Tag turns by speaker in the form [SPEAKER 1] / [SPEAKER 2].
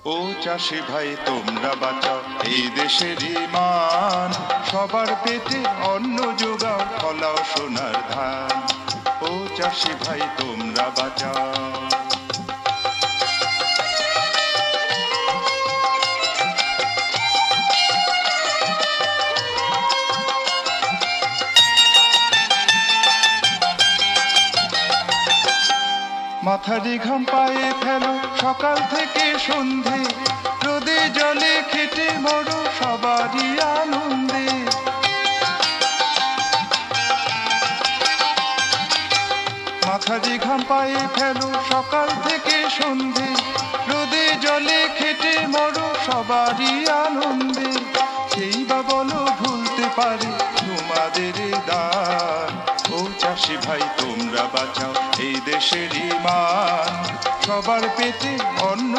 [SPEAKER 1] ও চাষি ভাই তোমরা বাঁচাও এই দেশের মান, সবার পেটে অন্ন যোগাও, ফলাও সোনার ধান। ও চাষি ভাই তোমরা বাঁচাও। মাথারি ঘাম পায়ে ফেলো সকাল থেকে সন্ধে, রোদে জলে খেটে মরো সবারই আনন্দে। মাথারি ঘাম পায়ে ফেলো সকাল থেকে সন্ধে, রোদে জলে খেটে মরো সবারই আনন্দে। সেই বা বলো ভুলতে পারে তোমাদের দান। ও চাষি ভাই তোমরা বাঁচাও এই দেশের মান, সবার পেটে অন্ন